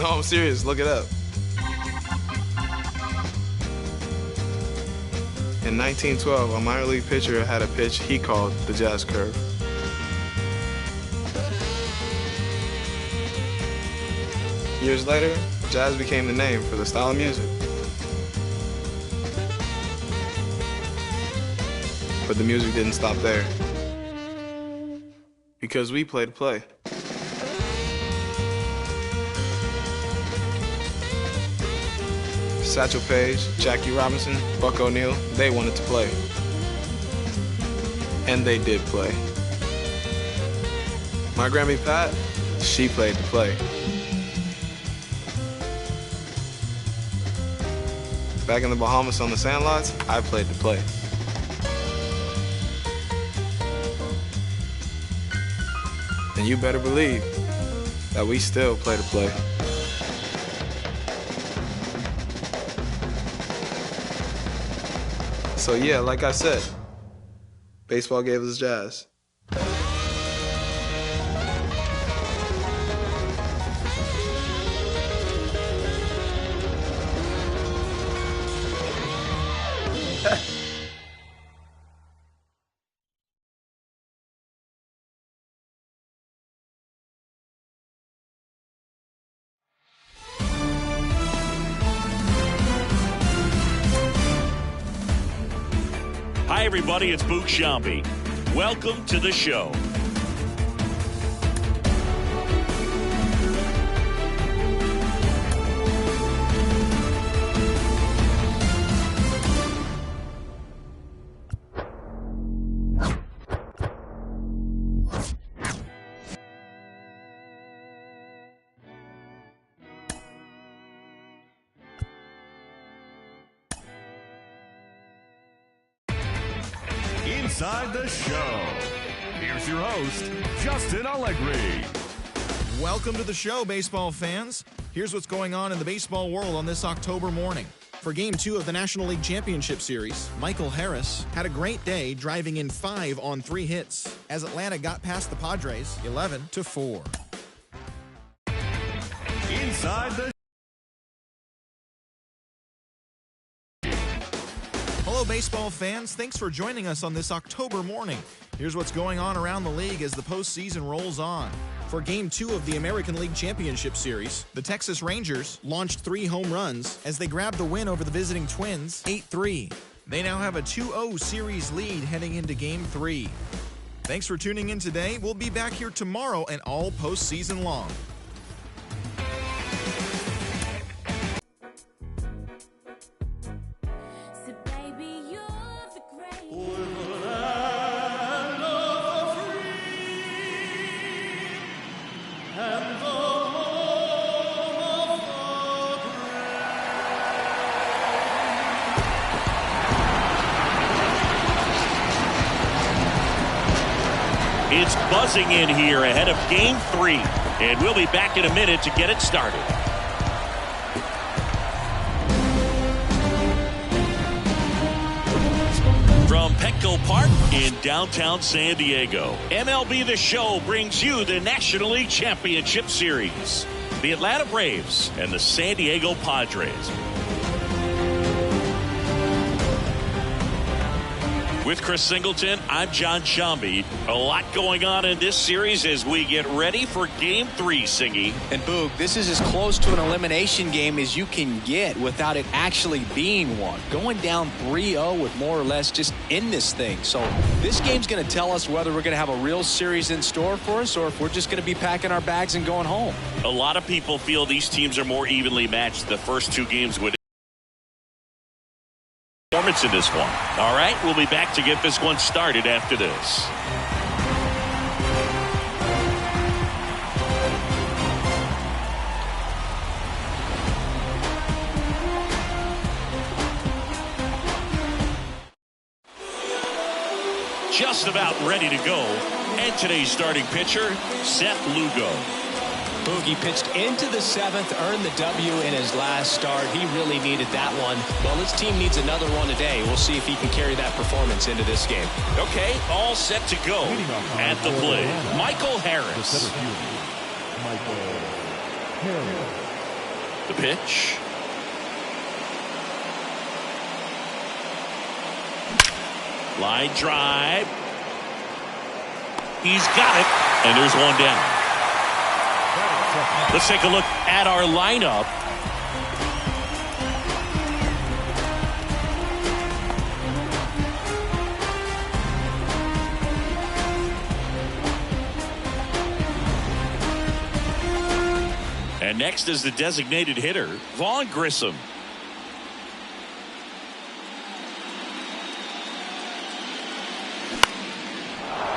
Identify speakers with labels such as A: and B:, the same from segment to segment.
A: No, I'm serious. Look it up. In 1912, a minor league pitcher had a pitch he called the jazz curve. Years later, jazz became the name for the style of music. But the music didn't stop there. Because we play to play. Satchel Paige, Jackie Robinson, Buck O'Neil, they wanted to play. And they did play. My Grammy Pat, she played to play. Back in the Bahamas on the sandlots, I played to play. And you better believe that we still play to play. So yeah, like I said, baseball gave us jazz.
B: Hi, everybody. It's Boog Sciambi. Welcome to the show.
C: Inside the show. Here's your host, Justin Allegri.
D: Welcome to the show, baseball fans. Here's what's going on in the baseball world on this October morning. For Game 2 of the National League Championship Series, Michael Harris had a great day driving in 5 on 3 hits as Atlanta got past the Padres 11-4.
C: Inside the
D: Hello, baseball fans. Thanks for joining us on this October morning. Here's what's going on around the league as the postseason rolls on. For Game 2 of the American League Championship Series, the Texas Rangers launched 3 home runs as they grabbed the win over the visiting Twins 8-3. They now have a 2-0 series lead heading into Game 3. Thanks for tuning in today. We'll be back here tomorrow and all postseason long.
B: It's buzzing in here ahead of Game 3, and we'll be back in a minute to get it started. From Petco Park in downtown San Diego, MLB The Show brings you the National League Championship Series. The Atlanta Braves and the San Diego Padres. With Chris Singleton, I'm John Sciambi. A lot going on in this series as we get ready for Game 3, Singy.
E: And Boog, this is as close to an elimination game as you can get without it actually being one. Going down 3-0 with more or less just in this thing. So this game's going to tell us whether we're going to have a real series in store for us or if we're just going to be packing our bags and going home.
B: A lot of people feel these teams are more evenly matched. The first 2 games would performance in this one. All right, we'll be back to get this one started after this. Just about ready to go. And today's starting pitcher, Seth Lugo.
F: Boogie pitched into the 7th, earned the W in his last start. He really needed that one. Well, his team needs another one today. We'll see if he can carry that performance into this game.
B: Okay, all set to go. At the plate, Michael Harris. The pitch. Line drive. He's got it, and there's one down. Let's take a look at our lineup. And next is the designated hitter, Vaughn Grissom.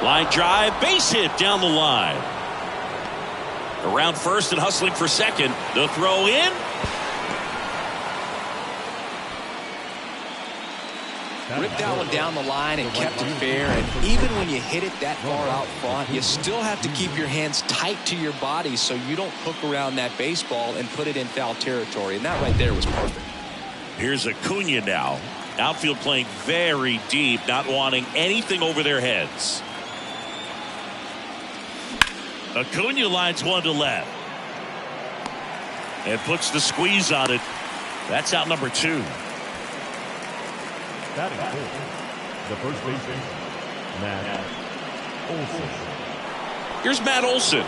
B: Line drive, base hit down the line. Around first and hustling for second. The throw in.
E: Ripped that one down the line and kept it fair. And even when you hit it that far out front, you still have to keep your hands tight to your body so you don't hook around that baseball and put it in foul territory. And that right there was perfect.
B: Here's Acuna now. Outfield playing very deep, not wanting anything over their heads. Acuna lines one to left. And puts the squeeze on it. That's out number 2.
C: Batting fourth, the first baseman, Matt Olson.
B: Here's Matt Olson.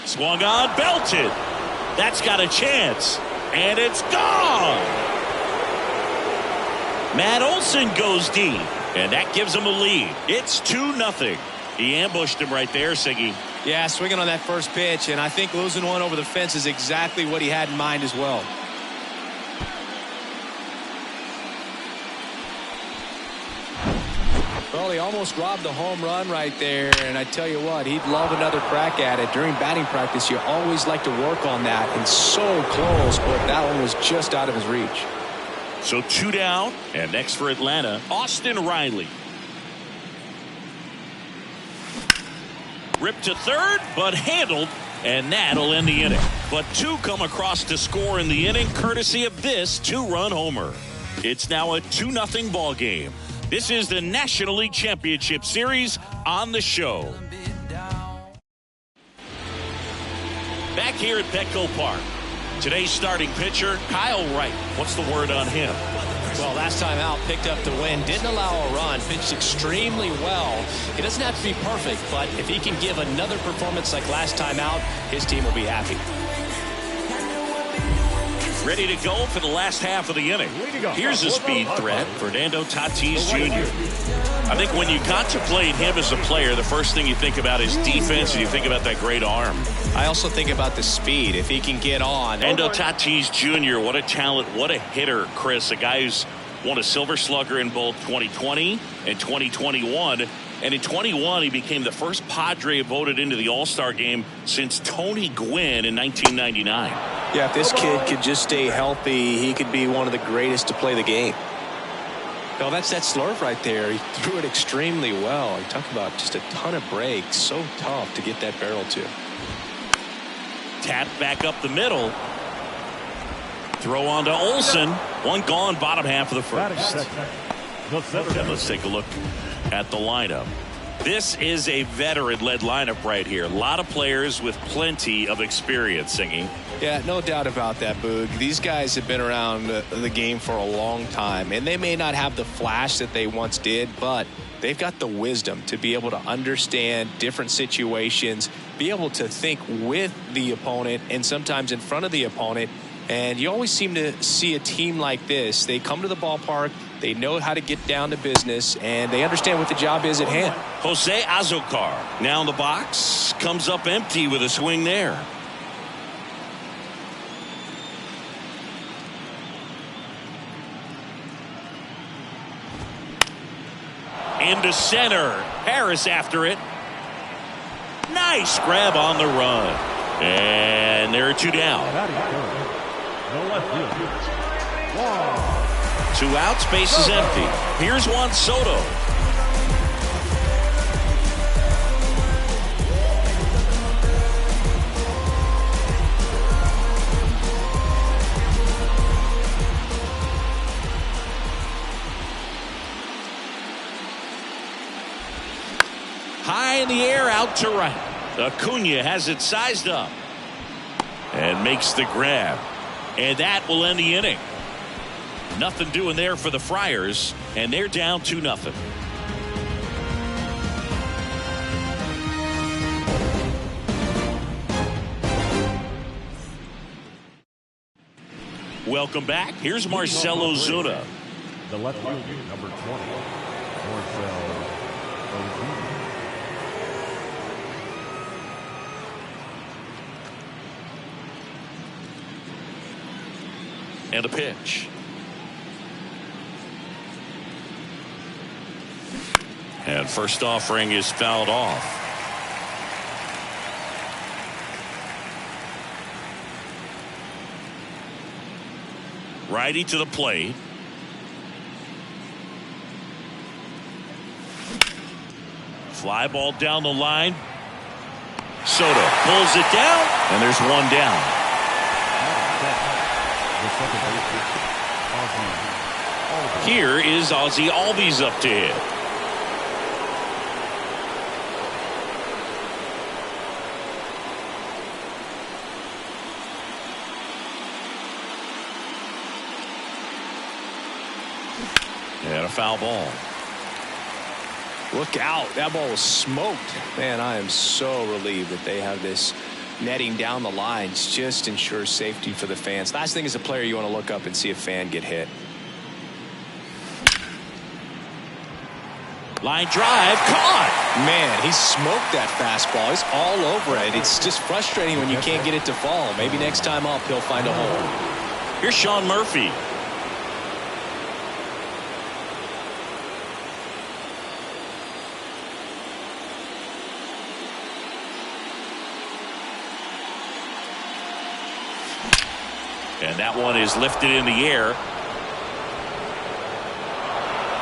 B: Swung on, belted. That's got a chance. And it's gone. Matt Olson goes deep. And that gives him a lead. It's 2-0. He ambushed him right there, Siggy.
E: Yeah, swinging on that first pitch. And I think losing one over the fence is exactly what he had in mind as well. Well, he almost robbed the home run right there. And I tell you what, he'd love another crack at it. During batting practice, you always like to work on that. And so close, but that one was just out of his reach.
B: So 2 down, and next for Atlanta, Austin Riley. Ripped to third, but handled, and that'll end the inning. But 2 come across to score in the inning, courtesy of this 2-run homer. It's now a 2-0 ball game. This is the National League Championship Series on the show. Back here at Petco Park. Today's starting pitcher, Kyle Wright. What's the word on him?
F: Well, last time out, picked up the win, didn't allow a run, pitched extremely well. He doesn't have to be perfect, but if he can give another performance like last time out, his team will be happy.
B: Ready to go for the last half of the inning. Here's a speed threat, Fernando Tatis Jr. I think when you contemplate him as a player, the first thing you think about is defense, and you think about that great arm.
E: I also think about the speed. If he can get on.
B: Fernando Tatis Jr., what a talent, what a hitter, Chris. A guy who's won a Silver Slugger in both 2020 and 2021. And in 21, he became the first Padre voted into the All-Star game since Tony Gwynn in 1999.
E: Yeah, if this kid could just stay healthy, he could be one of the greatest to play the game. No, that's that slurve right there. He threw it extremely well. You talk about just a ton of breaks. So tough to get that barrel to.
B: Tap back up the middle. Throw on to Olson. One gone, bottom half of the first. And let's take a look at the lineup. This is a veteran-led lineup right here. A lot of players with plenty of experience, Singy.
E: Yeah, no doubt about that, Boog. These guys have been around the game for a long time, and they may not have the flash that they once did, but they've got the wisdom to be able to understand different situations, be able to think with the opponent and sometimes in front of the opponent. And you always seem to see a team like this. They come to the ballpark, they know how to get down to business, and they understand what the job is at hand.
B: Jose Azocar now in the box, comes up empty with a swing there. Into center. Harris after it. Nice grab on the run. And there are 2 down. 2 outs, base is empty. Here's Juan Soto. high in the air out to right. Acuna has it sized up and makes the grab. And that will end the inning. Nothing doing there for the Friars, and they're down 2-0. Welcome back. Here's Marcell Ozuna.
C: The left fielder, number 20, Marcell Ozuna.
B: And a pitch. And first offering is fouled off. Righty to the plate. Fly ball down the line. Soto pulls it down, and there's one down. Here is Ozzy Albies up to hit. And a foul ball.
E: Look out. That ball was smoked. Man, I am so relieved that they have this netting down the lines. Just ensures safety for the fans. Last thing as a player, you want to look up and see a fan get hit.
B: Line drive caught.
E: Man, he smoked that fastball. He's all over it. It's just frustrating when you can't get it to fall. Maybe next time up he'll find a hole.
B: Here's Sean Murphy. And that one is lifted in the air.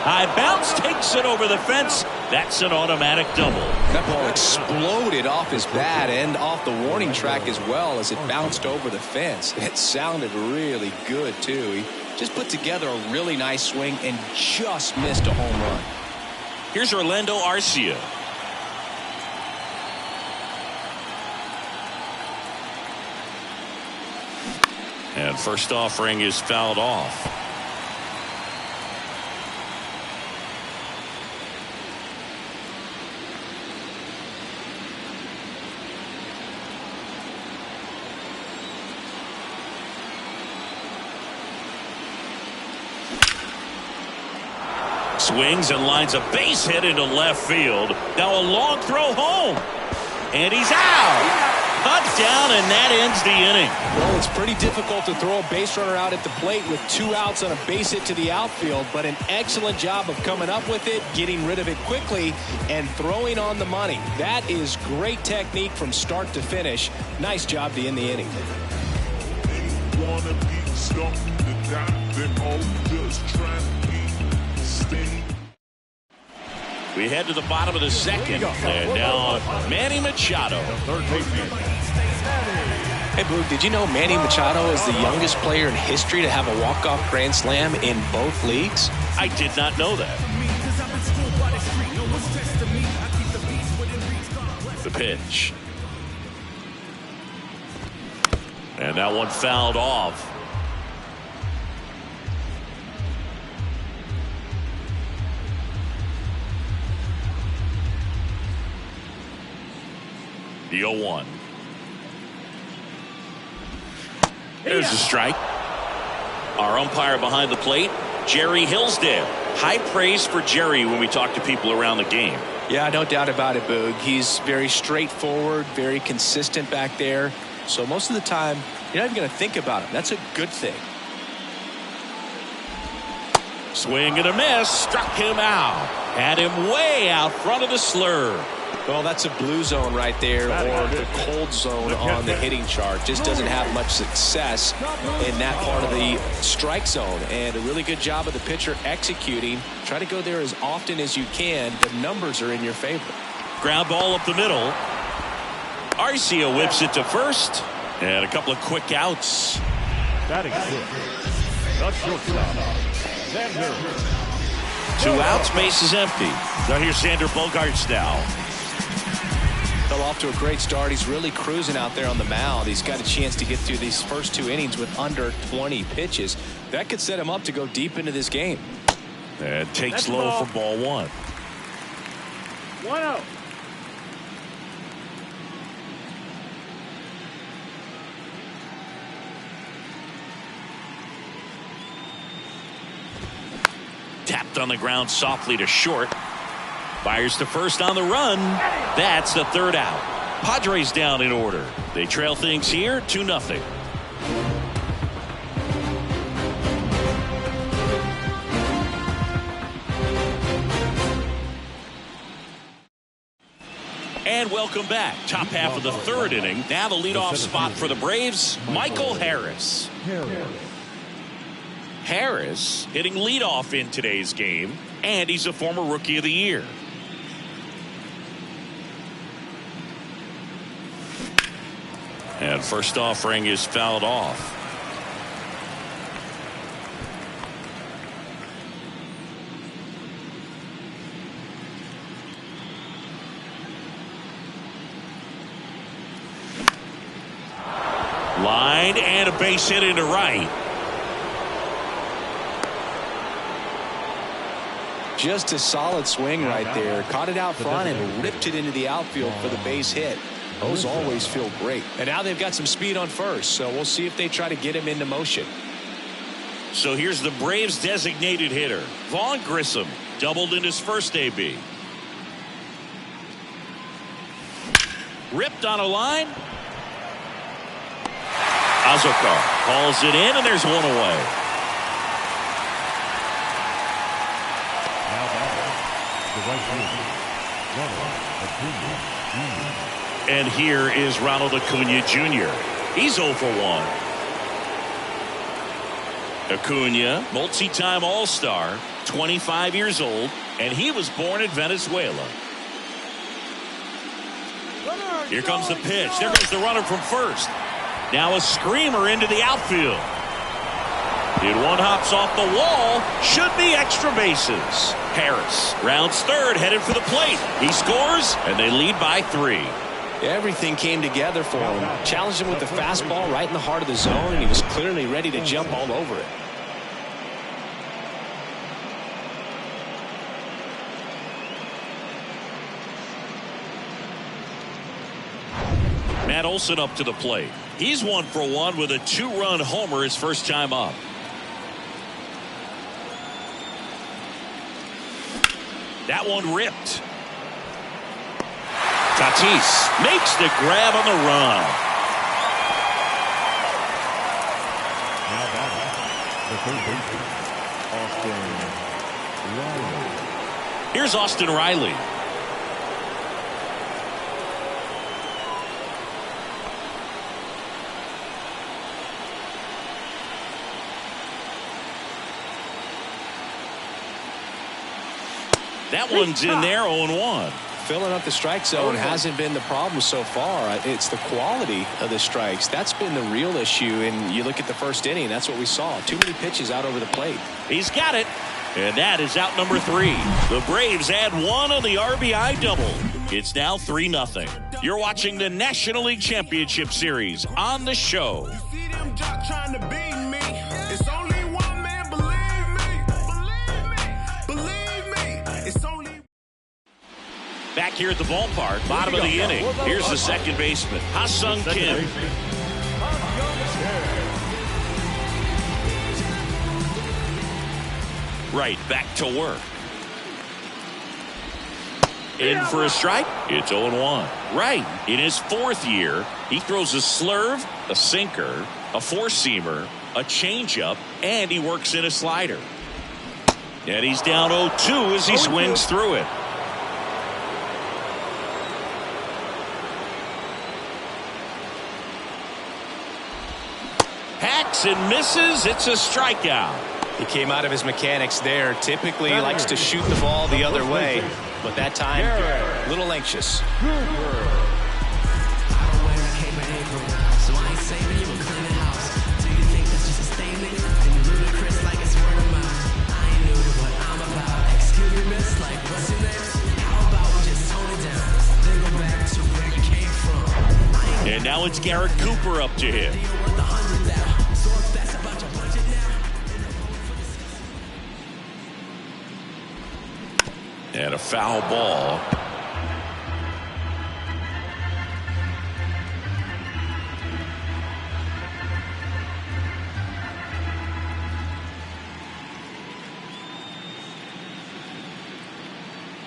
B: High bounce takes it over the fence. That's an automatic double.
E: That ball exploded off his bat and off the warning track as well as it bounced over the fence. It sounded really good too. He just put together a really nice swing and just missed a home run.
B: Here's Orlando Arcia. And first offering is fouled off. Swings and lines a base hit into left field. Now a long throw home. And he's out. Cut down, and that ends the inning.
E: Well, it's pretty difficult to throw a base runner out at the plate with 2 outs on a base hit to the outfield, but an excellent job of coming up with it, getting rid of it quickly, and throwing on the money. That is great technique from start to finish. Nice job to end the inning.
B: We head to the bottom of the second, and now Manny Machado.
E: Hey, Boog, did you know Manny Machado is the youngest player in history to have a walk-off grand slam in both leagues?
B: I did not know that. The pitch. And that one fouled off. The 0-1. There's a strike. Our umpire behind the plate, Jerry Hillsdale. High praise for Jerry when we talk to people around the game.
E: Yeah, no doubt about it, Boog. He's very straightforward, very consistent back there. So most of the time, you're not even going to think about him. That's a good thing.
B: Swing and a miss. Struck him out. Had him way out front of the slur.
E: Well, that's a blue zone right there, or the cold zone on the hitting chart. Just doesn't have much success in that part of the strike zone. And a really good job of the pitcher executing. Try to go there as often as you can. The numbers are in your favor.
B: Ground ball up the middle. Arcia whips it to first. And a couple of quick outs.
C: Batting fifth, the shortstop, Xander.
B: 2 outs, base is empty. Now here's Xander Bogaerts now.
F: Well, off to a great start. He's really cruising out there on the mound. He's got a chance to get through these first 2 innings with under 20 pitches. That could set him up to go deep into this game.
B: And takes low for ball 1.
G: 1-0.
B: Tapped on the ground softly to short. Fires to first on the run. That's the 3rd out. Padres down in order. They trail things here 2-0. And welcome back. Top half of the 3rd inning. Now the leadoff spot for the Braves, Michael Harris. Harris hitting leadoff in today's game, and he's a former Rookie of the Year. And first offering is fouled off. Line and a base hit into right.
E: Just a solid swing right there. Caught it out front and ripped it into the outfield for the base hit. Those always feel great.
F: And now they've got some speed on first, so we'll see if they try to get him into motion.
B: So here's the Braves designated hitter, Vaughn Grissom, doubled in his first AB. Ripped on a line. Azokar hauls it in, and there's one away. And here is Ronald Acuna Jr. He's 0 for 1. Acuna, multi-time All-Star, 25 years old, and he was born in Venezuela. Here comes the pitch. There goes the runner from first. Now a screamer into the outfield. And one hops off the wall. Should be extra bases. Harris rounds third, headed for the plate. He scores, and they lead by 3.
E: Everything came together for him. Challenged him with the fastball right in the heart of the zone, and he was clearly ready to jump all over it.
B: Matt Olson up to the plate. He's 1 for 1 with a 2-run homer his first time up. That one ripped. Tatis makes the grab on the run. Here's Austin Riley. That one's in there, 0-1.
E: Filling up the strike zone hasn't been the problem so far. It's the quality of the strikes. That's been the real issue. And you look at the first inning, that's what we saw. Too many pitches out over the plate.
B: He's got it. And that is out number 3. The Braves add 1 on the RBI double. It's now 3-0. You're watching the National League Championship Series on the show.
C: You see them just trying to beat me. It's only one man, believe me. It's only.
B: Back here at the ballpark, bottom of the inning. Here's the second baseman, Ha-Sung Kim. Right, back to work. In for a strike. It's 0-1. Right, in his 4th year, he throws a slurve, a sinker, a four-seamer, a changeup, and he works in a slider. And he's down 0-2 as he swings through it. Hacks and misses. It's a strikeout.
F: He came out of his mechanics there. Typically he likes to shoot the ball the other way, but that time a little anxious.
B: Now it's Garrett Cooper up to hit. And a foul ball.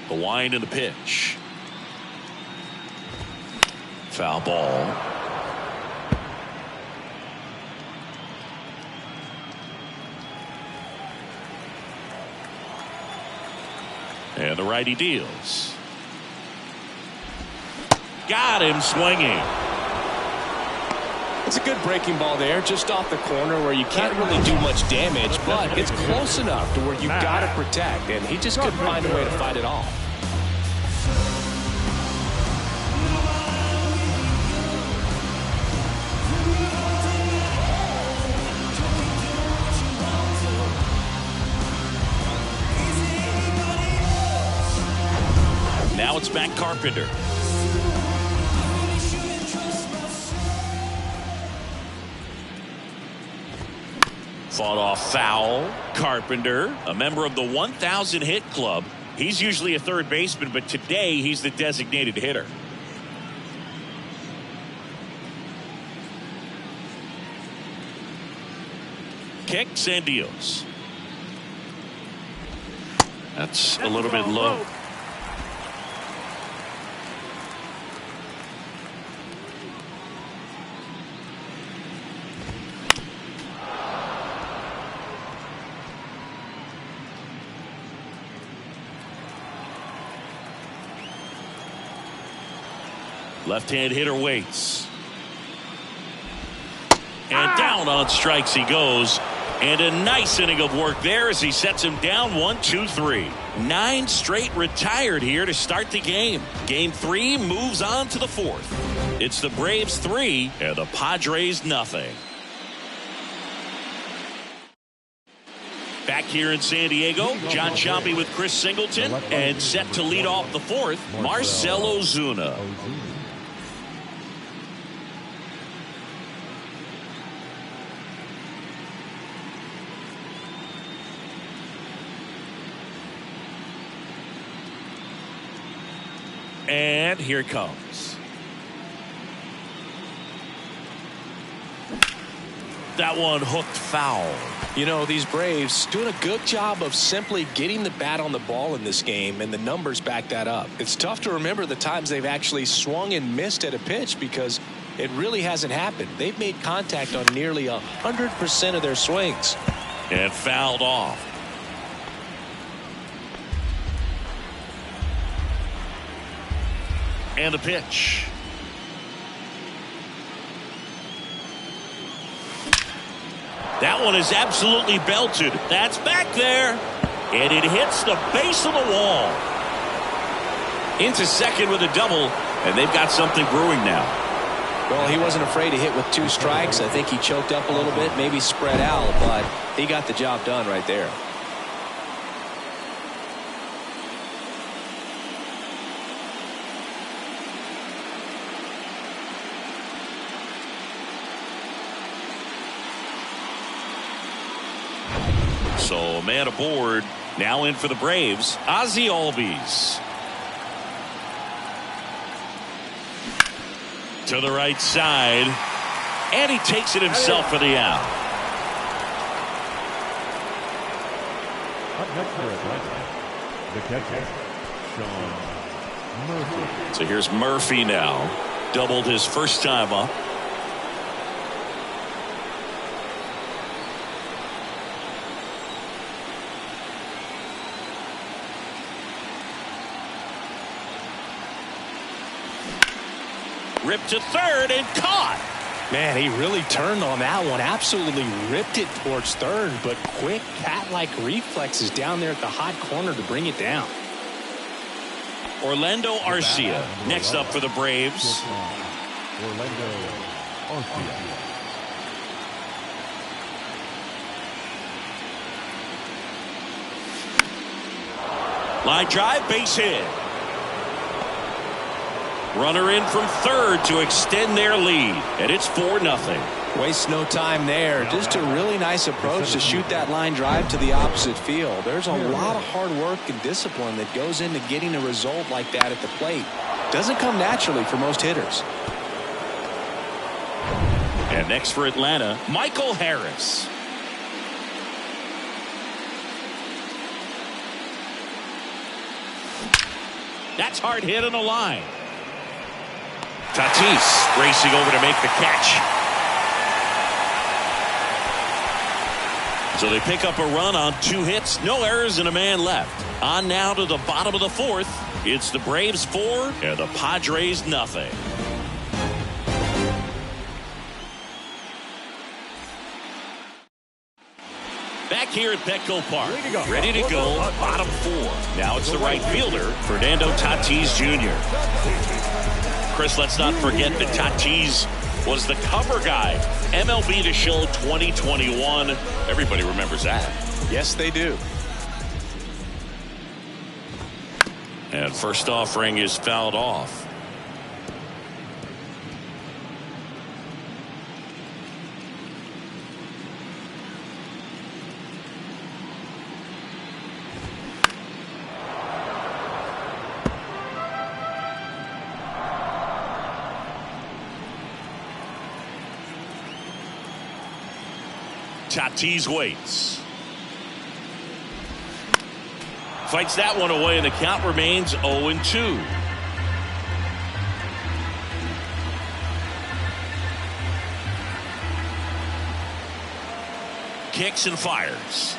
B: The wind and the pitch. Foul ball. And the righty deals. Got him swinging.
F: It's a good breaking ball there, just off the corner where you can't really do much damage, but it's close enough to where you've got to protect, and he just couldn't find a way to fight it off.
B: Now it's back Carpenter. Fought off foul. Carpenter, a member of the 1,000 hit club. He's usually a third baseman, but today he's the designated hitter. Kicks and deals. That's a little bit low. Left-hand hitter waits. And down on strikes he goes. And a nice inning of work there as he sets him down 1-2-3. 9 straight retired here to start the game. Game 3 moves on to the 4th. It's the Braves 3 and the Padres nothing. Back here in San Diego, John Sciambi with Chris Singleton. And set to lead off the 4th, Marcell Ozuna. And here it comes. That one hooked foul.
F: You know, these Braves doing a good job of simply getting the bat on the ball in this game, and the numbers back that up. It's tough to remember the times they've actually swung and missed at a pitch because it really hasn't happened. They've made contact on nearly 100% of their swings.
B: And fouled off. And a pitch. That one is absolutely belted. That's back there. And it hits the base of the wall. Into second with a double. And they've got something brewing now.
F: Well, he wasn't afraid to hit with 2 strikes. I think he choked up a little bit, maybe spread out, but he got the job done right there.
B: So a man aboard. Now in for the Braves, Ozzie Albies. To the right side. And he takes it himself for the out.
C: Up next for Atlanta, the catcher, Sean Murphy.
B: So here's Murphy now. Doubled his first time up. Ripped to third and caught.
F: Man, he really turned on that one. Absolutely ripped it towards third, but quick cat-like reflexes down there at the hot corner to bring it down.
B: Orlando Arcia next up for the Braves.
C: Orlando Arcia.
B: Line drive, base hit. Runner in from third to extend their lead, and it's 4-0.
E: Waste no time there. Just a really nice approach to shoot that line drive to the opposite field. There's a lot of hard work and discipline that goes into getting a result like that at the plate. Doesn't come naturally for most hitters.
B: And next for Atlanta, Michael Harris. That's hard hit on the line. Tatis racing over to make the catch. So they pick up a run on 2 hits, no errors, and a man left. On now to the bottom of the 4th. It's the Braves 4 and the Padres nothing. Back here at Petco Park, ready to go, bottom 4. Now it's the right fielder, Fernando Tatis Jr. Chris, let's not forget that Tatis was the cover guy. MLB The Show 2021. Everybody remembers that.
E: Yes, they do.
B: And first offering is fouled off. Tatis waits. Fights that one away, and the count remains 0-2. Kicks and fires.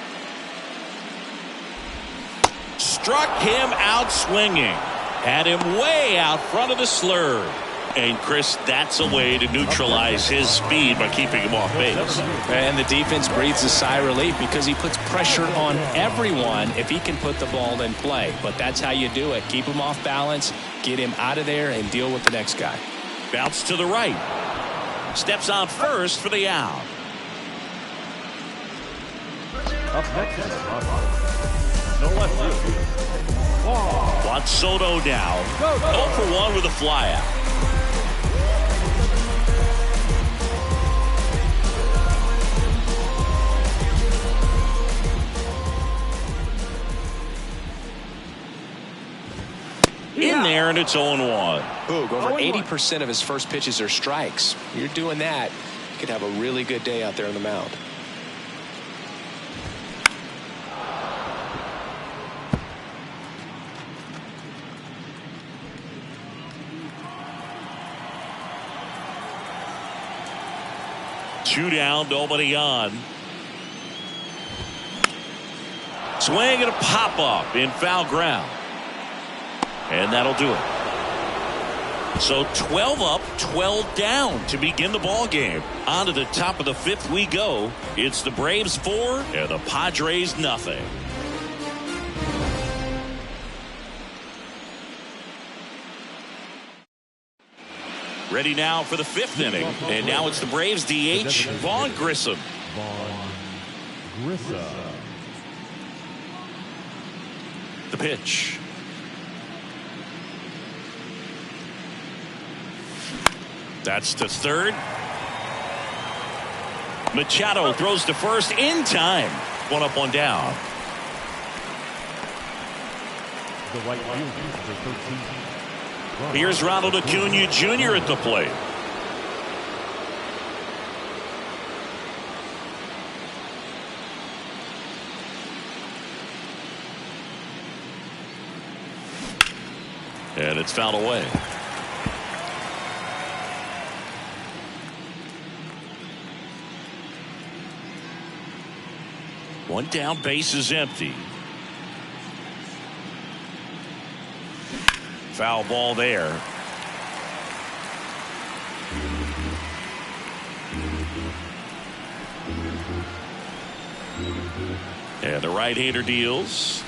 B: Struck him out swinging. Had him way out front of the slurve. And Chris, that's a way to neutralize his speed by keeping him off base.
E: And the defense breathes a sigh of relief because he puts pressure on everyone if he can put the ball in play. But that's how you do it. Keep him off balance, get him out of there, and deal with the next guy.
B: Bounce to the right. Steps on first for the out.
C: Up next is no left field.
B: Juan Soto down. 0 for 1 with a flyout. In there, and it's 0-1.
E: Boog, over 80% of his first pitches are strikes. You're doing that, you could have a really good day out there on the mound.
B: Two down, nobody on. Swing and a pop up in foul ground. And that'll do it. So 12 up, 12 down to begin the ball game. On to the top of the 5th we go. It's the Braves 4 and the Padres nothing. Ready now for the 5th inning. And now it's the Braves DH, Vaughn Grissom. The pitch. That's to third. Machado throws to first in time. 1 up, 1 down.
C: The right fielder for 13.
B: Here's Ronald Acuna Jr. at the plate. And it's fouled away. One down, base is empty. Foul ball there. And the right-hander deals.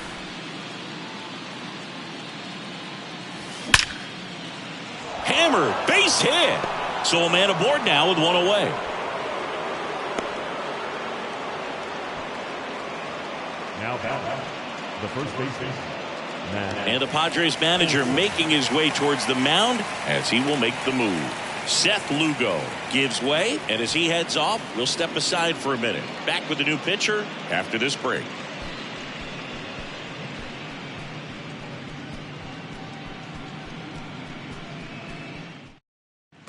B: Hammer, base hit. So a man aboard now with 1 away.
C: Now batting, the first baseman,
B: And the Padres manager making his way towards the mound as he will make the move. Seth Lugo gives way, and as he heads off, we'll step aside for a minute. Back with the new pitcher after this break.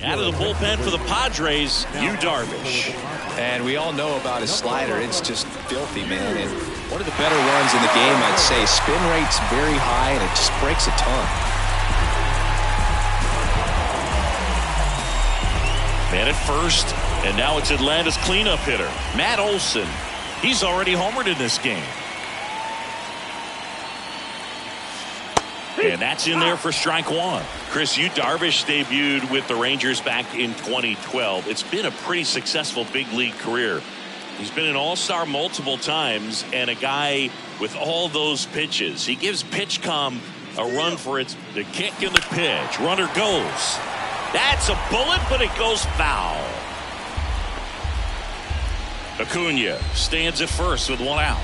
B: Out of the bullpen for the Padres, Yu Darvish.
E: And we all know about his slider. It's just filthy, man. And one of the better ones in the game, I'd say. Spin rate's very high, and it just breaks a ton.
B: Man at first, and now it's Atlanta's cleanup hitter, Matt Olson. He's already homered in this game. And that's in there for strike one. Chris, Yu Darvish debuted with the Rangers back in 2012. It's been a pretty successful big league career. He's been an all-star multiple times and a guy with all those pitches. He gives PitchCom a run for it. The kick and the pitch. Runner goes. That's a bullet, but it goes foul. Acuna stands at first with one out.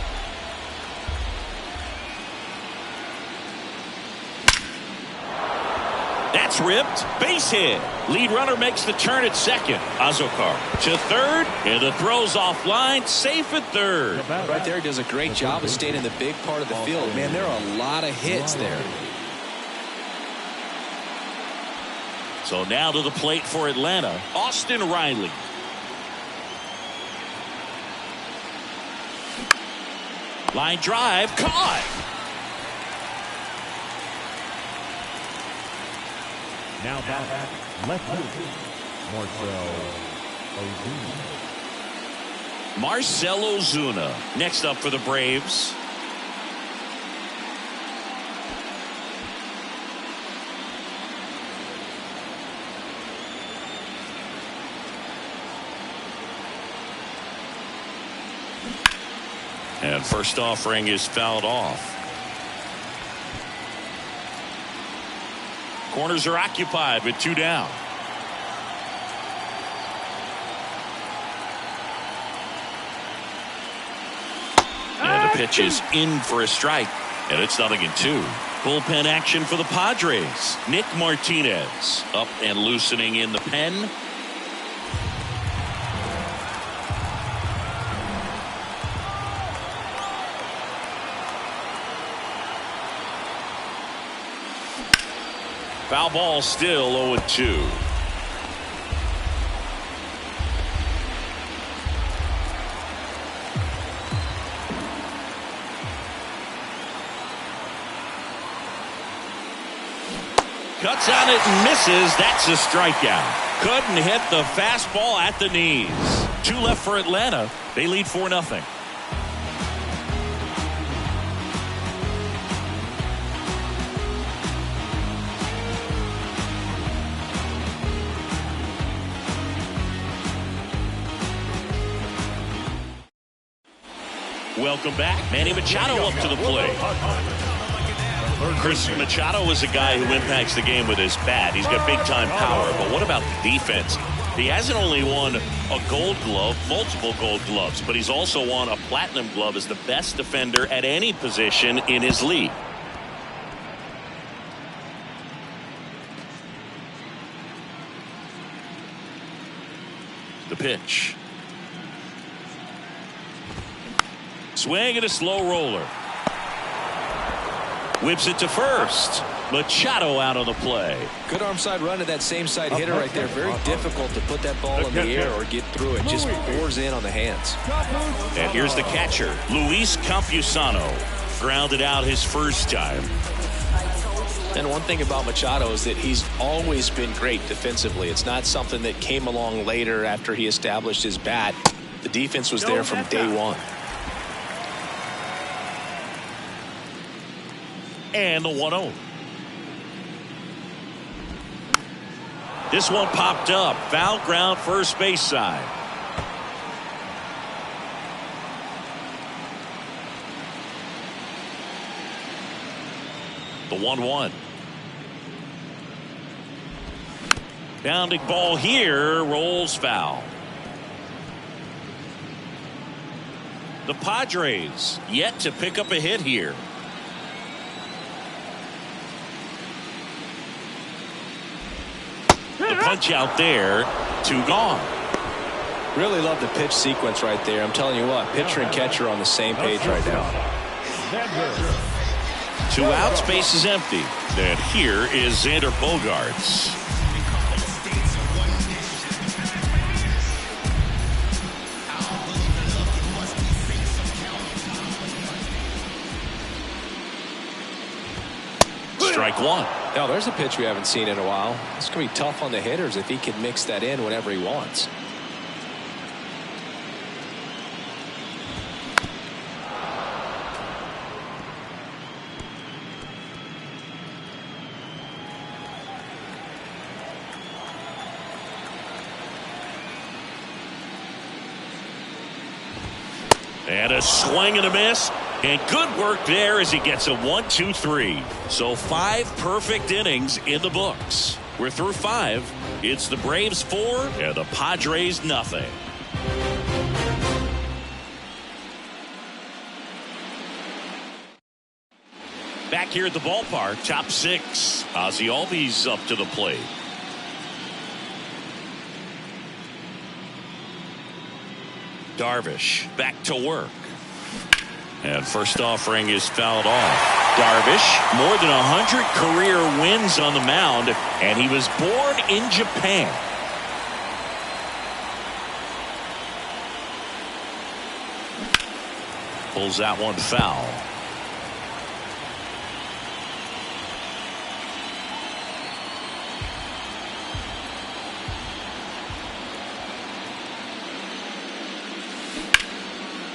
B: That's ripped. Base hit. Lead runner makes the turn at second. Azokar to third, and the throw's offline. Safe at third.
E: Right there, does a great job of staying in the big part of the field. Man, there are a lot of hits there.
B: So now to the plate for Atlanta, Austin Riley. Line drive, caught.
C: Now back, left field, Marcell
B: Marcell
C: Ozuna.
B: Ozuna next up for the Braves. And first offering is fouled off. Corners are occupied with two down. And the pitch is in for a strike. And it's 0-2. Bullpen action for the Padres. Nick Martinez up and loosening in the pen. Foul ball, still 0-2. Cuts on it and misses. That's a strikeout. Couldn't hit the fastball at the knees. Two left for Atlanta. They lead 4-0. Welcome back. Manny Machado up to the plate. Chris, Machado is a guy who impacts the game with his bat. He's got big-time power. But what about the defense? He hasn't only won a gold glove, multiple gold gloves, but he's also won a platinum glove as the best defender at any position in his league. The pitch. Swing and a slow roller. Whips it to first. Machado out of the play.
E: Good arm side run to that same side hitter right there. Very difficult to put that ball in the air or get through it. Just pours in on the hands.
B: And here's the catcher, Luis Campusano. Grounded out his first time.
E: And one thing about Machado is that he's always been great defensively. It's not something that came along later after he established his bat. The defense was there from day one.
B: And the 1-0. This one popped up. Foul ground first base side. The 1-1. Bounding ball here, rolls foul. The Padres yet to pick up a hit here. punch out there. 2 gone.
E: Really love the pitch sequence right there. I'm telling you what, pitcher and catcher are on the same page right now.
B: 2 outs, base is empty. And here is Xander Bogaerts. Strike 1.
E: Now there's a pitch we haven't seen in a while. It's going to be tough on the hitters if he can mix that in whenever he wants.
B: And a swing and a miss. And good work there as he gets a 1-2-3. So 5 perfect innings in the books. We're through 5. It's the Braves 4 and the Padres nothing. Back here at the ballpark, top 6. Ozzie Albies up to the plate. Darvish back to work. And first offering is fouled off. Darvish, more than 100 career wins on the mound, and he was born in Japan. Pulls that one foul.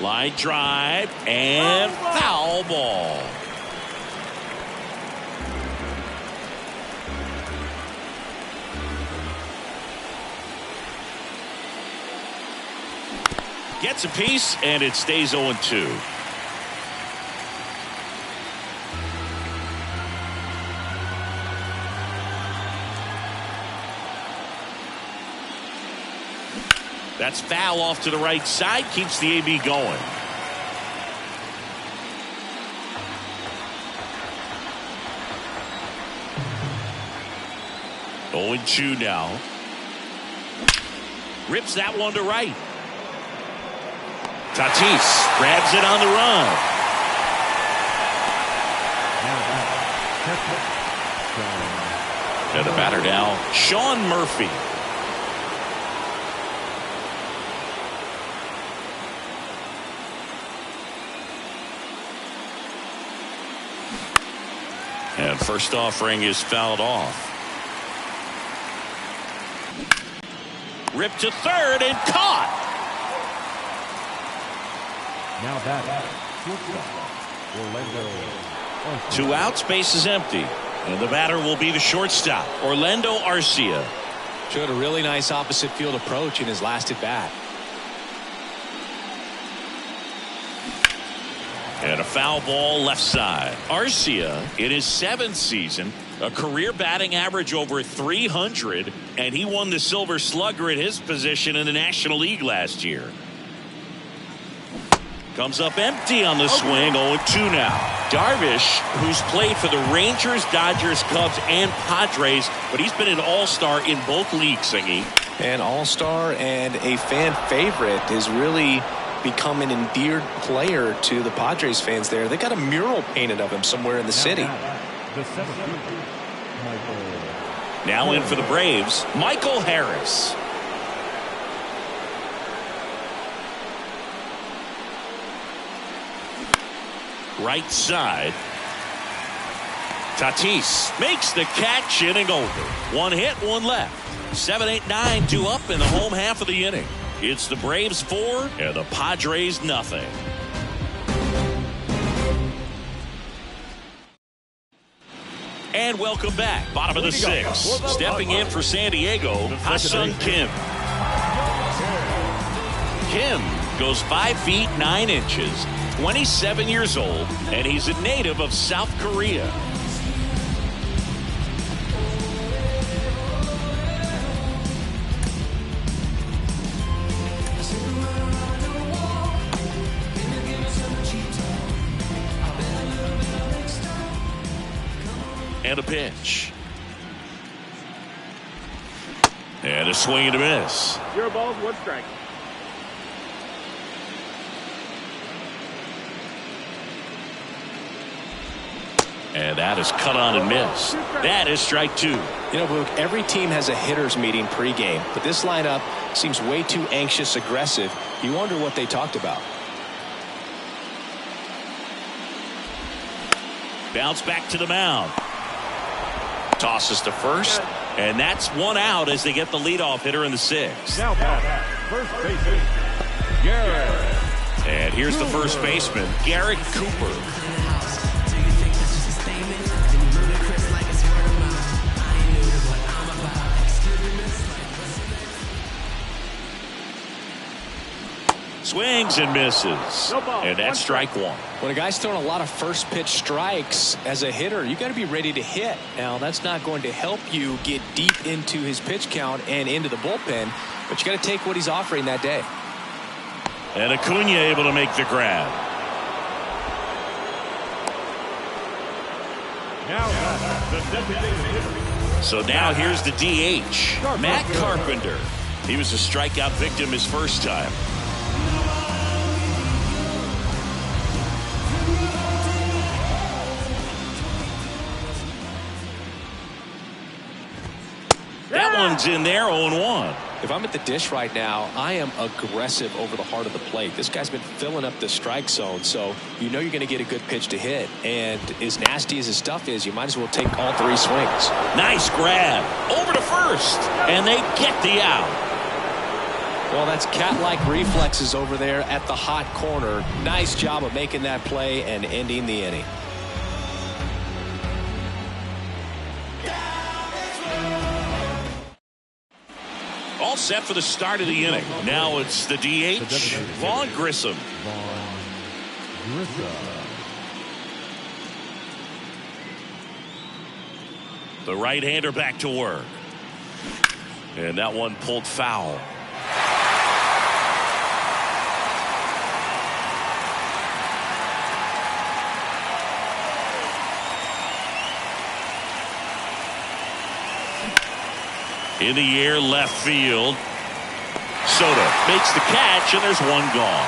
B: Line drive and foul ball. Gets a piece and it stays 0-2. That's foul off to the right side. Keeps the AB going. Oh, 0-2 now. Rips that one to right. Tatis grabs it on the run. And the batter now, Sean Murphy. And first offering is fouled off. Ripped to third and caught.
C: Now that
B: 2 outs, base is empty. And the batter will be the shortstop, Orlando Arcia.
E: Showed a really nice opposite field approach in his last at bat.
B: And a foul ball left side. Arcia, in his 7th season, a career batting average over 300, and he won the Silver Slugger at his position in the National League last year. Comes up empty on the swing, 0-2 now. Darvish, who's played for the Rangers, Dodgers, Cubs, and Padres, but he's been an all-star in both leagues, Singy.
E: An all-star and a fan favorite, is really become an endeared player to the Padres fans there. They got a mural painted of him somewhere in the city.
B: Now in for the Braves, Michael Harris. Right side. Tatis makes the catch, inning over. 1 hit, 1 left. 7, 8, 9, 2 up in the home half of the inning. It's the Braves 4 and the Padres nothing. And welcome back. Bottom of the 6th. Stepping in for San Diego, Ha-Seong Kim. Kim goes 5 feet 9 inches, 27 years old, and he's a native of South Korea. And a pitch. And a swing and a miss.
G: 0 balls, 1 strike.
B: And that is cut on and missed. That is strike 2.
F: You know, Luke, every team has a hitters meeting pregame, but this lineup seems way too anxious, aggressive. You wonder what they talked about.
B: Bounce back to the mound. Tosses to first, and that's 1 out as they get the leadoff hitter in the 6th.
C: Now back, first baseman, Garrett.
B: And here's the first baseman, Garrett Cooper. Swings and misses. And that's strike 1.
F: When a guy's throwing a lot of first pitch strikes as a hitter, you got to be ready to hit. Now, that's not going to help you get deep into his pitch count and into the bullpen, but you got to take what he's offering that day.
B: And Acuna able to make the grab.
C: Now the designated hitter.
B: So now here's the DH, Matt Carpenter. He was a strikeout victim his first time. That one's in there, 0-1.
F: If I'm at the dish right now, I am aggressive over the heart of the plate. This guy's been filling up the strike zone, so you know you're going to get a good pitch to hit. And as nasty as his stuff is, you might as well take all 3 swings.
B: Nice grab. Over to first, and they get the out.
F: Well, that's cat-like reflexes over there at the hot corner. Nice job of making that play and ending the inning.
B: All set for the start of the inning. Now it's the DH, Vaughn Grissom. The right-hander back to work. And that one pulled foul. In the air, left field. Soto makes the catch, and there's 1 gone.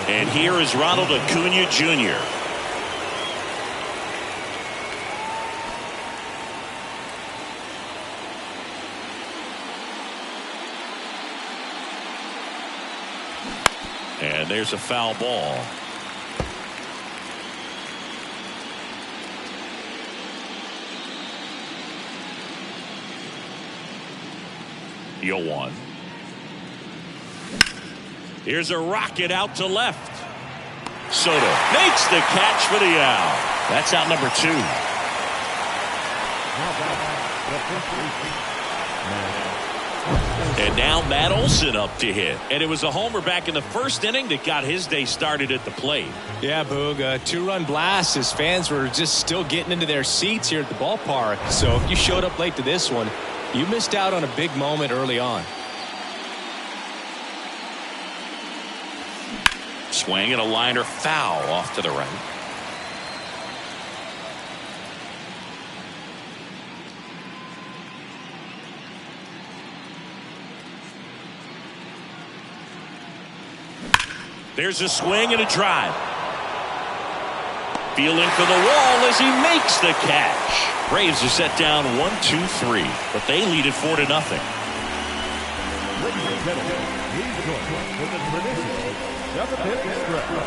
B: And here is Ronald Acuna Jr. And there's a foul ball. Deal 1. Here's a rocket out to left. Soto makes the catch for the out. That's out number 2. And now Matt Olson up to hit. And it was a homer back in the first inning that got his day started at the plate.
F: Yeah, Boog, a 2-run blast. His fans were just still getting into their seats here at the ballpark. So if you showed up late to this one, you missed out on a big moment early on.
B: Swing and a liner foul off to the right. There's a swing and a drive. Feeling for the wall as he makes the catch. Braves are set down 1-2-3, but they lead it 4-0.
C: Ladies and gentlemen, please join us for the traditional 7th stretch.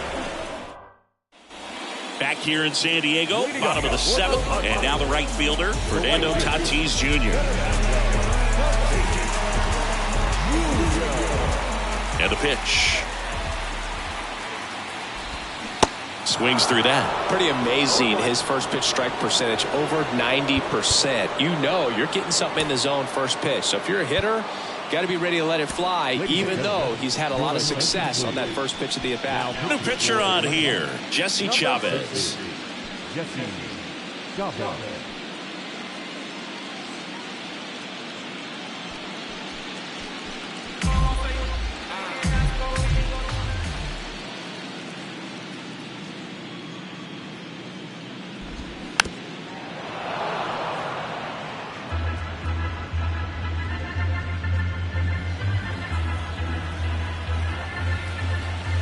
B: Back here in San Diego, bottom of the 7th, and now the right fielder, Fernando Tatis Jr. And the pitch. Swings through that.
F: Pretty amazing, his first pitch strike percentage over 90%. You know you're getting something in the zone first pitch. So if you're a hitter, got to be ready to let it fly, even though he's had a lot of success on that first pitch of the at-bat.
B: New pitcher on here, Jesse Chavez.
C: Jesse Chavez.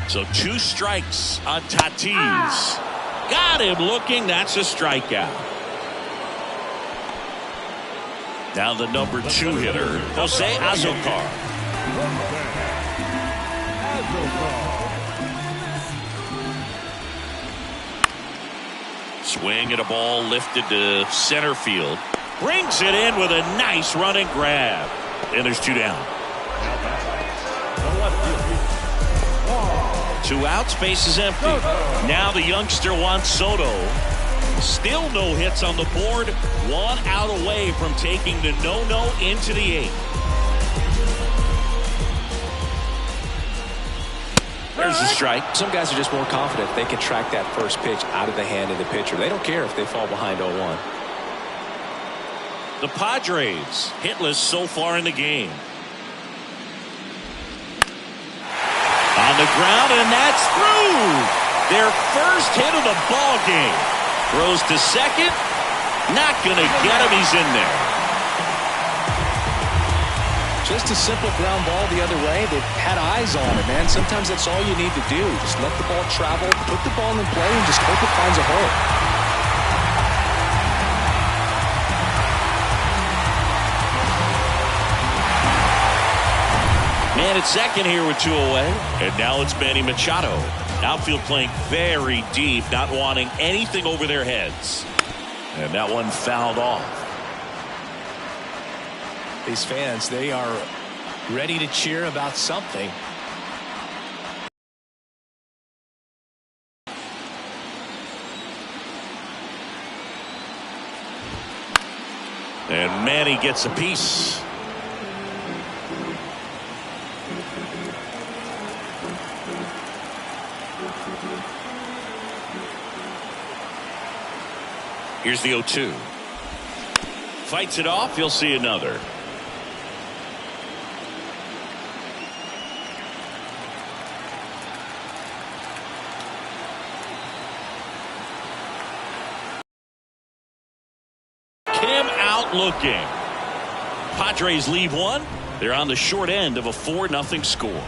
B: So 2 strikes on Tatis. Got him looking. That's a strikeout. Now the number 2 hitter, Jose Azocar. Swing at a ball lifted to center field. Brings it in with a nice running grab. And there's 2 down. 2 outs, base is empty. Now the youngster Juan Soto. Still no hits on the board. 1 out away from taking the no-no into the 8th. There's a strike.
E: Some guys are just more confident if they can track that first pitch out of the hand of the pitcher. They don't care if they fall behind 0-1.
B: The Padres hitless so far in the game. On the ground, and that's through. Their first hit of the ball game. Throws to second. Not going to get him. He's in there.
E: Just a simple ground ball the other way. They've had eyes on it, man. Sometimes that's all you need to do. Just let the ball travel, put the ball in play, and just hope it finds a hole.
B: Man at second here with 2 away. And now it's Manny Machado. Outfield playing very deep, not wanting anything over their heads. And that one fouled off.
E: These fans, they are ready to cheer about something.
B: And Manny gets a piece. Here's the 0-2. Fights it off. You'll see another. Kim out looking. Padres leave 1. They're on the short end of a 4-0 score.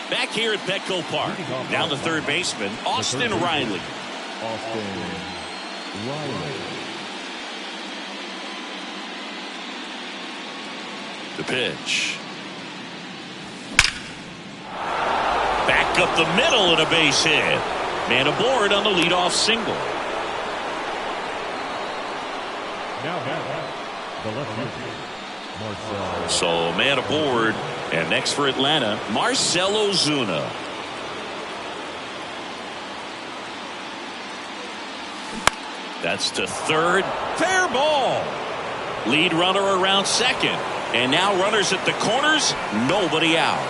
B: Back here at Petco Park. Now the third baseman, Austin Riley. The pitch. Back up the middle and a base hit. Man aboard on the leadoff single. So man aboard. And next for Atlanta, Marcell Ozuna. That's to third. Fair ball. Lead runner around second. And now runners at the corners. Nobody out.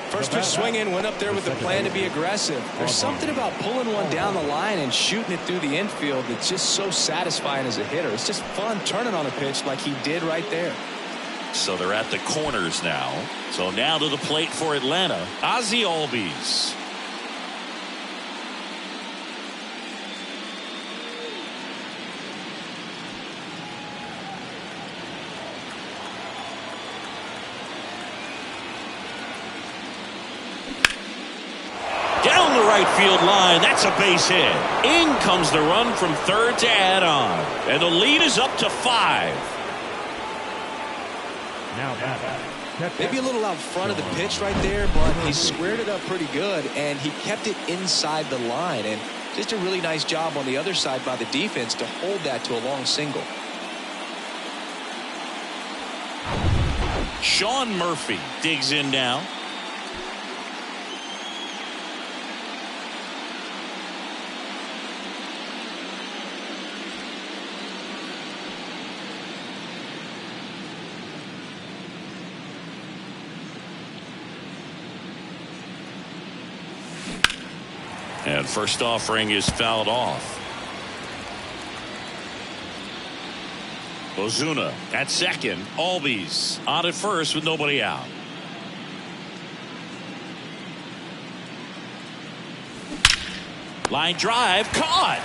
E: First pitch swing in, went up there with a plan to be aggressive. There's something about pulling one down the line and shooting it through the infield that's just so satisfying as a hitter. It's just fun turning on a pitch like he did right there.
B: So they're at the corners now. So now to the plate for Atlanta, Ozzie Albies. Down the right field line. That's a base hit. In comes the run from third to add on. And the lead is up to 5.
E: Maybe a little out front of the pitch right there, but he squared it up pretty good, and he kept it inside the line. And just a really nice job on the other side by the defense to hold that to a long single.
B: Sean Murphy digs in now. And first offering is fouled off. Ozuna at second. Albies on at first with nobody out. Line drive caught.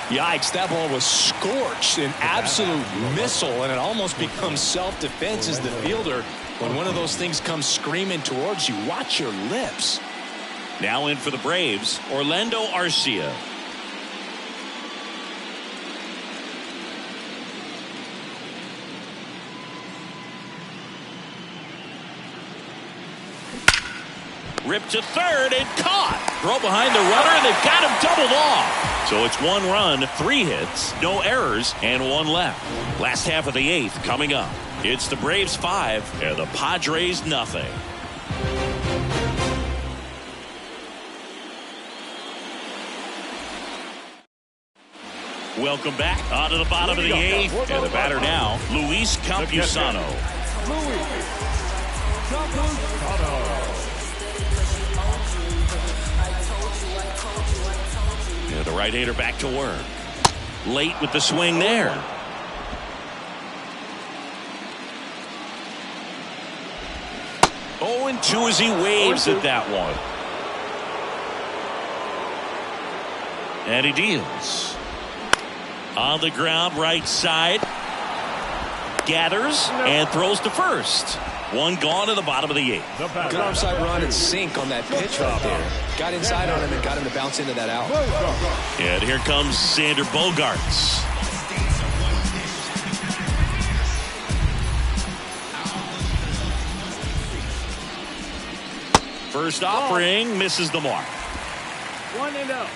F: Yikes, that ball was scorched, an absolute missile, and it almost becomes self-defense as the fielder. When one of those things comes screaming towards you, watch your lips.
B: Now in for the Braves, Orlando Arcia. Ripped to third and caught. Throw behind the runner, and they've got him doubled off. So it's 1 run, 3 hits, no errors, and 1 left. Last half of the 8th coming up. It's the Braves 5 and the Padres nothing. Welcome back onto the bottom of the 8th, and the batter now, Luis Campusano. Yeah, the right-hander back to work. Late with the swing there. Oh, and 2 as he waves at that one. And he deals. On the ground, right side. Gathers and throws to first. 1 gone in the bottom of the 8th.
F: Good onside run and sink on that pitch right there. Got inside on him and got him to bounce into that out.
B: And here comes Xander Bogaerts. First offering misses the mark.
G: 1-0.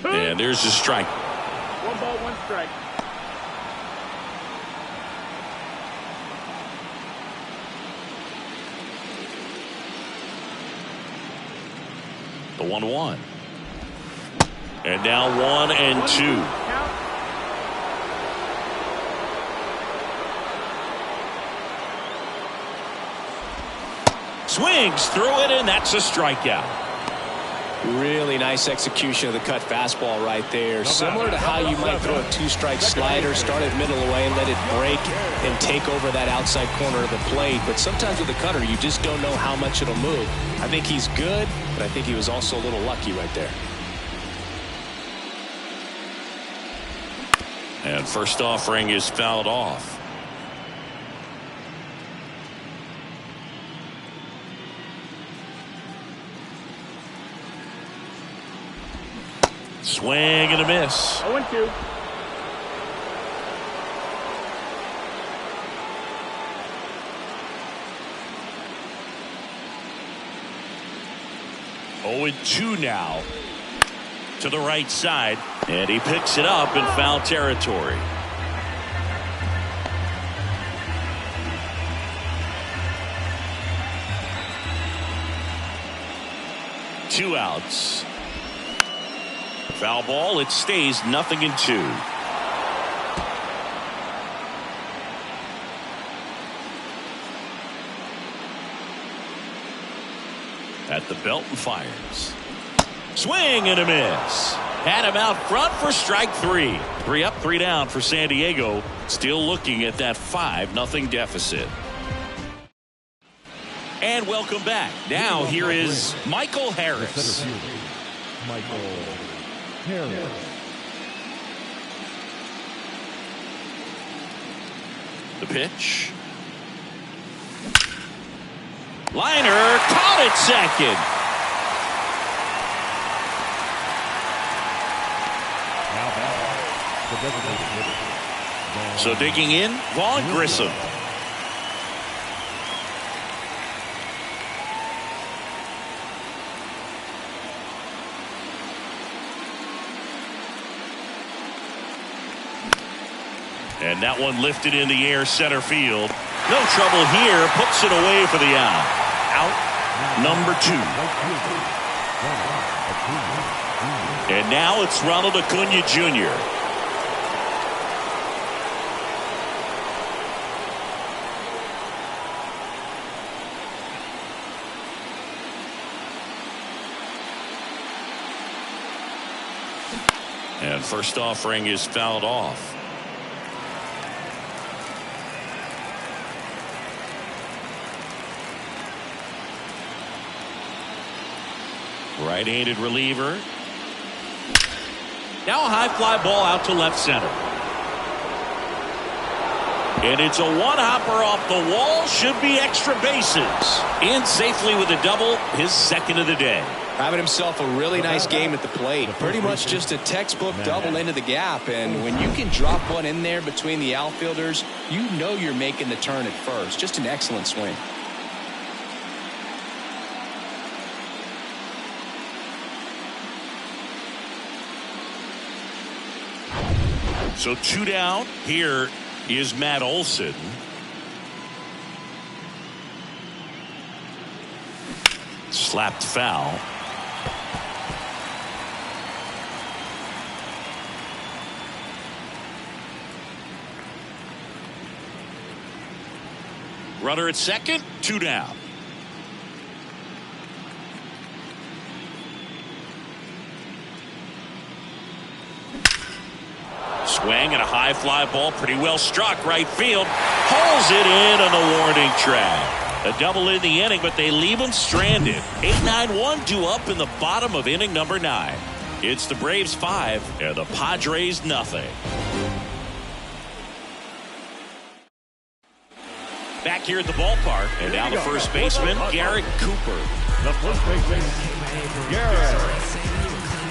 B: And there's the strike.
G: 1 ball, 1 strike.
B: The 1-1. And now 1 and 2.
G: Count.
B: Swings through it, and that's a strikeout.
F: Really nice execution of the cut fastball right there. Similar to how you might throw a 2-strike slider, start it middle away, let it break and take over that outside corner of the plate. But sometimes with the cutter, you just don't know how much it'll move. I think he's good, but I think he was also a little lucky right there.
B: And first offering is fouled off. Swing and a miss.
G: 0-2.
B: Oh, 2 now. To the right side. And he picks it up in foul territory. Two outs. Foul ball. It stays 0-2. At the belt and fires. Swing and a miss. Had him out front for strike 3. 3 up, 3 down for San Diego. Still looking at that 5-0 deficit. And welcome back. Now here is Michael Harris. The pitch. Liner caught it second. So digging in, Vaughn Grissom. And that one lifted in the air center field. No trouble here. Puts it away for the out. Out number 2. And now it's Ronald Acuna Jr. And first offering is fouled off. Right-handed reliever. Now a high fly ball out to left center. And it's a one-hopper off the wall. Should be extra bases. In safely with a double, his second of the day.
E: Having himself a really nice game at the plate. Pretty much just a textbook double into the gap. And when you can drop one in there between the outfielders, you know you're making the turn at first. Just an excellent swing.
B: So 2 down. Here is Matt Olson. Slapped foul. Runner at second, 2 down. Swing and a high fly ball, pretty well struck right field. Hauls it in on the warning track. A double in the inning, but they leave him stranded. 8-9-1 due up in the bottom of inning number 9. It's the Braves 5 and the Padres nothing. Back here at the ballpark, and now the first baseman, Garrett Cooper.
C: The first baseman, Garrett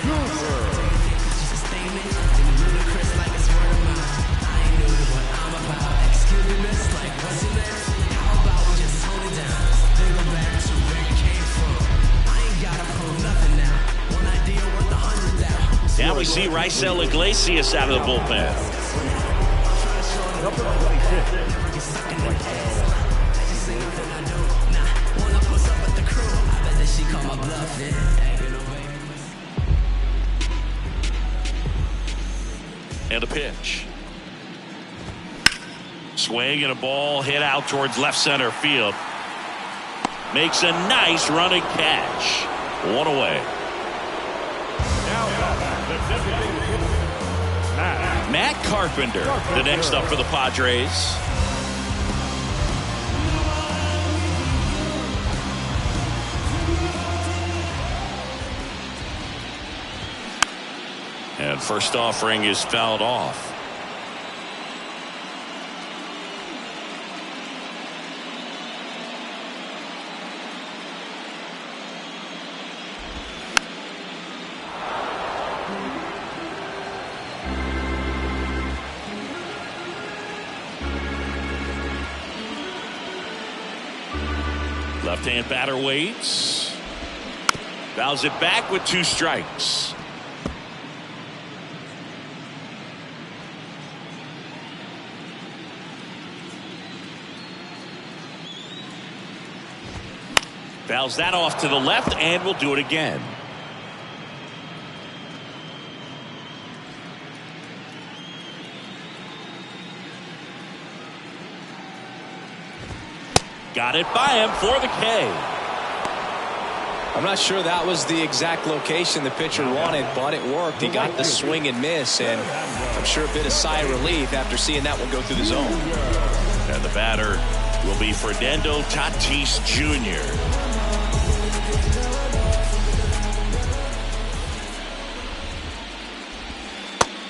C: Cooper.
B: Now we see Raisel Iglesias out of the bullpen.
C: Number 26.
B: And a pitch. Swing and a ball hit out towards left center field. Makes a nice running catch. One away. Matt Carpenter, the next up for the Padres. And first offering is fouled off. Left-hand batter waits. Fouls it back with 2 strikes. Fouls that off to the left and will do it again. Got it by him for the K.
E: I'm not sure that was the exact location the pitcher wanted, but it worked. He got the swing and miss, and I'm sure a bit of sigh of relief after seeing that one go through the zone.
B: And the batter will be Fernando Tatis Jr.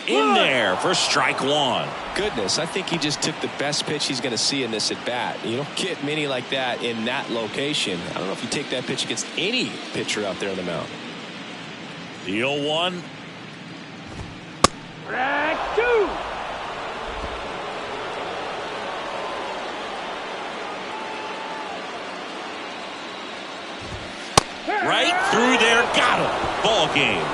B: In there for strike 1.
E: Goodness, I think he just took the best pitch he's going to see in this at bat. You don't get many like that in that location. I don't know if you take that pitch against any pitcher out there on the mound.
B: The 0-1.
G: Strike 2.
B: Right through there, got him. Ball game.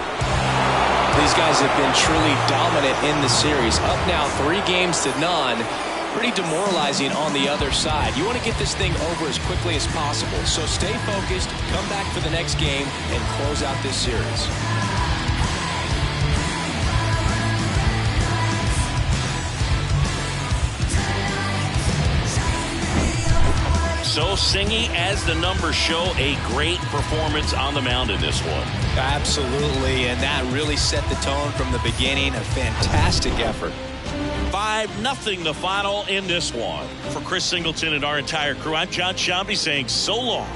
E: These guys have been truly dominant in the series. Up now 3-0. Pretty demoralizing on the other side. You want to get this thing over as quickly as possible. So stay focused, come back for the next game, and close out this series.
B: So singy as the numbers show, a great performance on the mound in this one.
E: Absolutely, and that really set the tone from the beginning. A fantastic effort.
B: 5-0 the final in this one. For Chris Singleton and our entire crew, I'm John Shambi saying so long.